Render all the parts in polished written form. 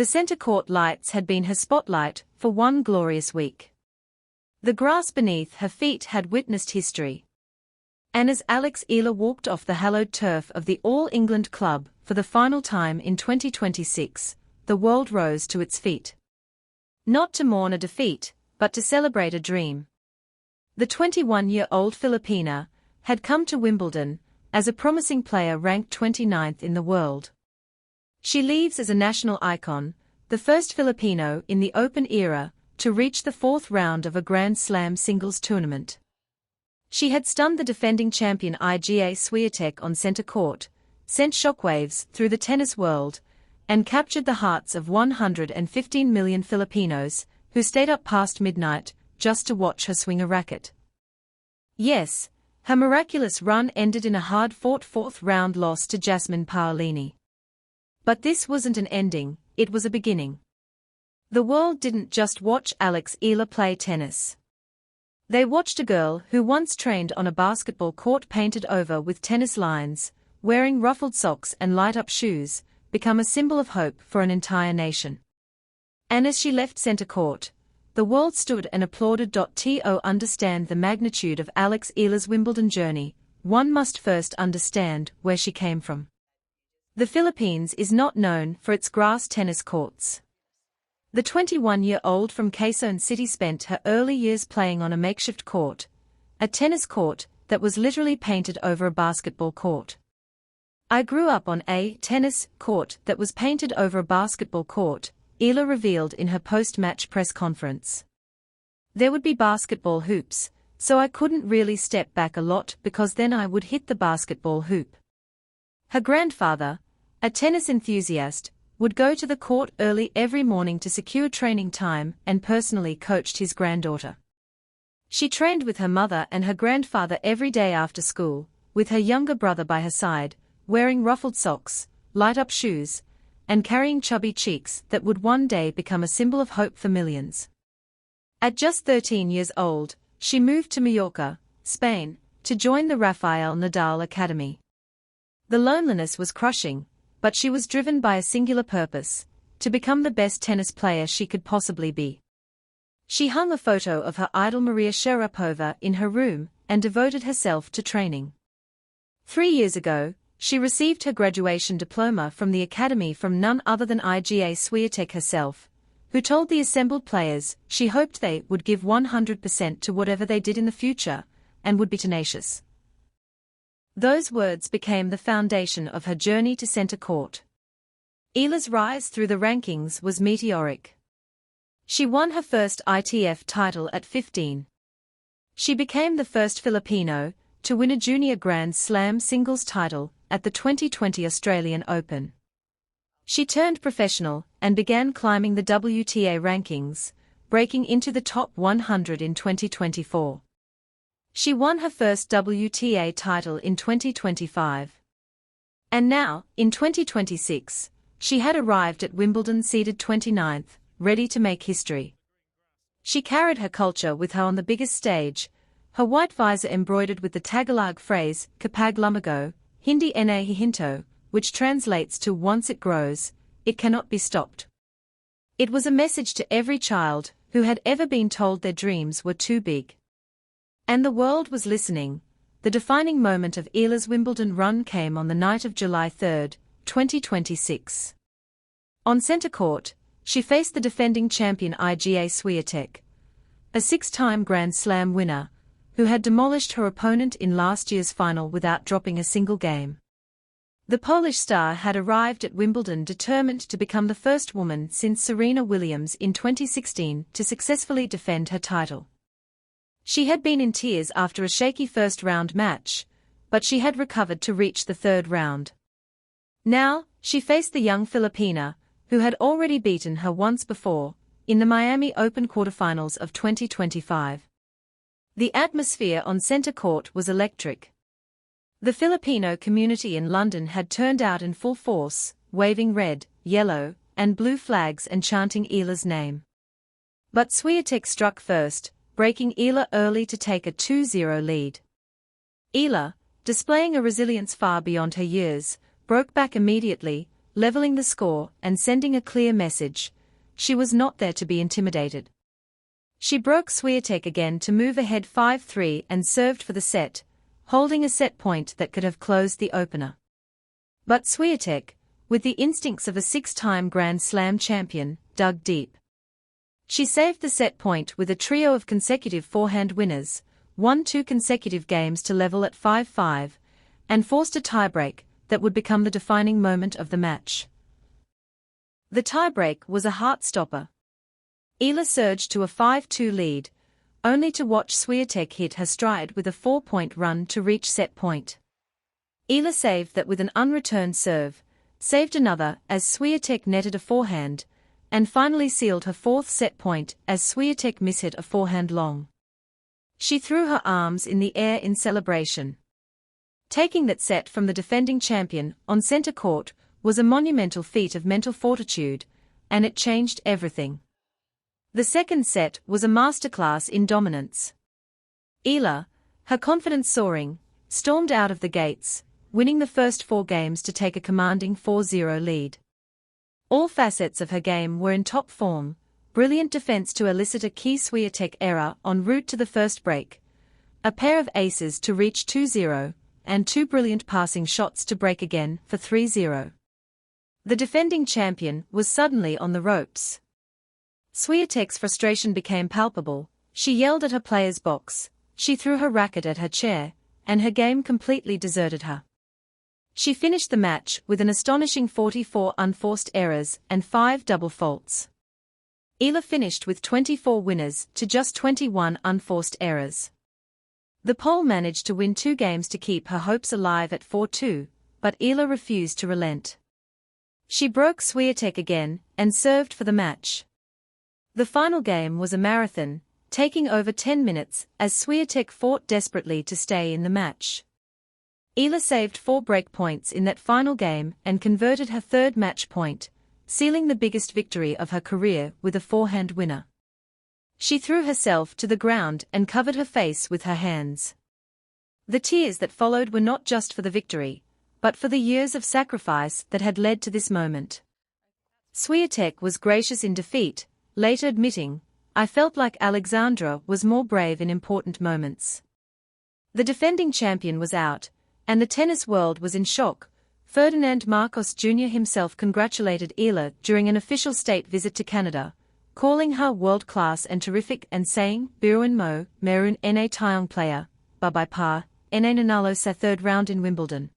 The center court lights had been her spotlight for one glorious week. The grass beneath her feet had witnessed history. And as Alex Eala walked off the hallowed turf of the All England club for the final time in 2026, the world rose to its feet. Not to mourn a defeat, but to celebrate a dream. The 21-year-old Filipina had come to Wimbledon as a promising player ranked 29th in the world. She leaves as a national icon, the first Filipino in the Open era to reach the fourth round of a Grand Slam singles tournament. She had stunned the defending champion Iga Świątek on center court, sent shockwaves through the tennis world, and captured the hearts of 115 million Filipinos who stayed up past midnight just to watch her swing a racket. Yes, her miraculous run ended in a hard-fought fourth-round loss to Jasmine Paolini. But this wasn't an ending, it was a beginning. The world didn't just watch Alex Eala play tennis. They watched a girl who once trained on a basketball court painted over with tennis lines, wearing ruffled socks and light-up shoes, become a symbol of hope for an entire nation. And as she left center court, the world stood and applauded. To understand the magnitude of Alex Eala's Wimbledon journey, one must first understand where she came from. The Philippines is not known for its grass tennis courts. The 21-year-old from Quezon City spent her early years playing on a makeshift court, a tennis court that was literally painted over a basketball court. I grew up on a tennis court that was painted over a basketball court, Eala revealed in her post-match press conference. There would be basketball hoops, so I couldn't really step back a lot because then I would hit the basketball hoop. Her grandfather, a tennis enthusiast, would go to the court early every morning to secure training time and personally coached his granddaughter. She trained with her mother and her grandfather every day after school, with her younger brother by her side, wearing ruffled socks, light-up shoes, and carrying chubby cheeks that would one day become a symbol of hope for millions. At just 13 years old, she moved to Mallorca, Spain, to join the Rafael Nadal Academy. The loneliness was crushing, but she was driven by a singular purpose: to become the best tennis player she could possibly be. She hung a photo of her idol Maria Sharapova in her room and devoted herself to training. 3 years ago, she received her graduation diploma from the academy from none other than Iga Świątek herself, who told the assembled players she hoped they would give 100% to whatever they did in the future, and would be tenacious. Those words became the foundation of her journey to center court. Eala's rise through the rankings was meteoric. She won her first ITF title at 15. She became the first Filipino to win a junior Grand Slam singles title at the 2020 Australian Open. She turned professional and began climbing the WTA rankings, breaking into the top 100 in 2024. She won her first WTA title in 2025. And now, in 2026, she had arrived at Wimbledon seeded 29th, ready to make history. She carried her culture with her on the biggest stage, her white visor embroidered with the Tagalog phrase, "Kapag lumago, hindi na hihinto," which translates to "once it grows, it cannot be stopped." It was a message to every child who had ever been told their dreams were too big. And the world was listening. The defining moment of Eala's Wimbledon run came on the night of July 3, 2026. On center court, she faced the defending champion Iga Świątek, a 6-time Grand Slam winner, who had demolished her opponent in last year's final without dropping a single game. The Polish star had arrived at Wimbledon determined to become the first woman since Serena Williams in 2016 to successfully defend her title. She had been in tears after a shaky first-round match, but she had recovered to reach the third round. Now, she faced the young Filipina, who had already beaten her once before, in the Miami Open quarterfinals of 2025. The atmosphere on center court was electric. The Filipino community in London had turned out in full force, waving red, yellow, and blue flags and chanting Eala's name. But Świątek struck first, breaking Eala early to take a 2-0 lead. Eala, displaying a resilience far beyond her years, broke back immediately, leveling the score and sending a clear message: she was not there to be intimidated. She broke Świątek again to move ahead 5-3 and served for the set, holding a set point that could have closed the opener. But Świątek, with the instincts of a six-time Grand Slam champion, dug deep. She saved the set point with a trio of consecutive forehand winners, won 2 consecutive games to level at 5-5, and forced a tiebreak that would become the defining moment of the match. The tiebreak was a heart-stopper. Eala surged to a 5-2 lead, only to watch Świątek hit her stride with a 4-point run to reach set point. Eala saved that with an unreturned serve, saved another as Świątek netted a forehand, and finally sealed her 4th set point as Świątek mishit a forehand long. She threw her arms in the air in celebration. Taking that set from the defending champion on center court was a monumental feat of mental fortitude, and it changed everything. The second set was a masterclass in dominance. Eala, her confidence soaring, stormed out of the gates, winning the first 4 games to take a commanding 4-0 lead. All facets of her game were in top form: brilliant defense to elicit a key Świątek error en route to the first break, a pair of aces to reach 2-0, and 2 brilliant passing shots to break again for 3-0. The defending champion was suddenly on the ropes. Świątek's frustration became palpable. She yelled at her player's box, she threw her racket at her chair, and her game completely deserted her. She finished the match with an astonishing 44 unforced errors and 5 double faults. Eala finished with 24 winners to just 21 unforced errors. The Pole managed to win 2 games to keep her hopes alive at 4-2, but Eala refused to relent. She broke Świątek again and served for the match. The final game was a marathon, taking over 10 minutes as Świątek fought desperately to stay in the match. Eala saved 4 break points in that final game and converted her 3rd match point, sealing the biggest victory of her career with a forehand winner. She threw herself to the ground and covered her face with her hands. The tears that followed were not just for the victory, but for the years of sacrifice that had led to this moment. Świątek was gracious in defeat, later admitting, "I felt like Alexandra was more brave in important moments." The defending champion was out, and the tennis world was in shock. Ferdinand Marcos Jr. himself congratulated Eala during an official state visit to Canada, calling her world-class and terrific and saying, "Biruin mo, meron na tayong player, babay pa, na nanalo sa 3rd round in Wimbledon."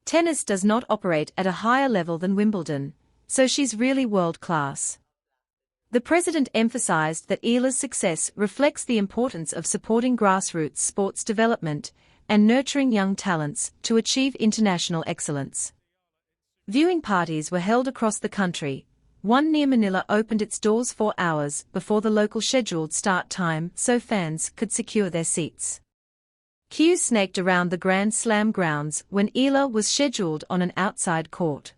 Tennis does not operate at a higher level than Wimbledon, so she's really world-class. The president emphasized that Eala's success reflects the importance of supporting grassroots sports development and nurturing young talents to achieve international excellence. Viewing parties were held across the country. One near Manila opened its doors 4 hours before the local scheduled start time so fans could secure their seats. Queues snaked around the Grand Slam grounds when Eala was scheduled on an outside court.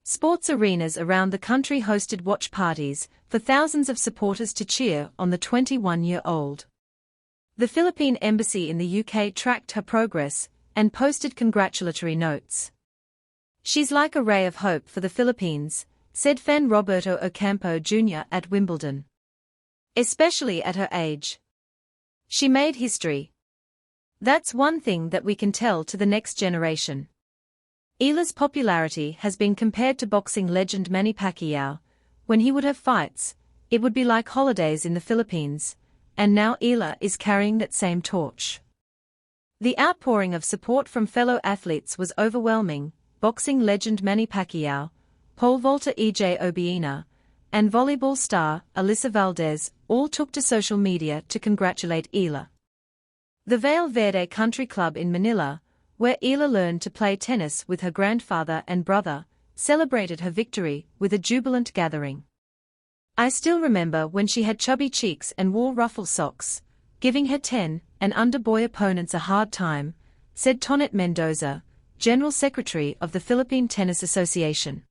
Sports arenas around the country hosted watch parties for thousands of supporters to cheer on the 21-year-old. The Philippine embassy in the UK tracked her progress and posted congratulatory notes. "She's like a ray of hope for the Philippines," said fan Roberto Ocampo Jr. at Wimbledon. "Especially at her age. She made history. That's one thing that we can tell to the next generation." Eala's popularity has been compared to boxing legend Manny Pacquiao. When he would have fights, it would be like holidays in the Philippines, and now Eala is carrying that same torch. The outpouring of support from fellow athletes was overwhelming. Boxing legend Manny Pacquiao, pole vaulter EJ Obiena, and volleyball star Alyssa Valdez all took to social media to congratulate Eala. The Valle Verde Country Club in Manila, where Eala learned to play tennis with her grandfather and brother, celebrated her victory with a jubilant gathering. "I still remember when she had chubby cheeks and wore ruffle socks, giving her 10 and under boy opponents a hard time," said Tonet Mendoza, General Secretary of the Philippine Tennis Association.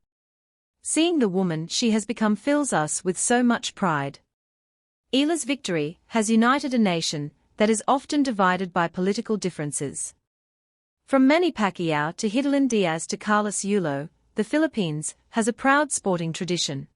"Seeing the woman she has become fills us with so much pride." Eala's victory has united a nation that is often divided by political differences. From Manny Pacquiao to Hidalin Diaz to Carlos Yulo, the Philippines, has a proud sporting tradition.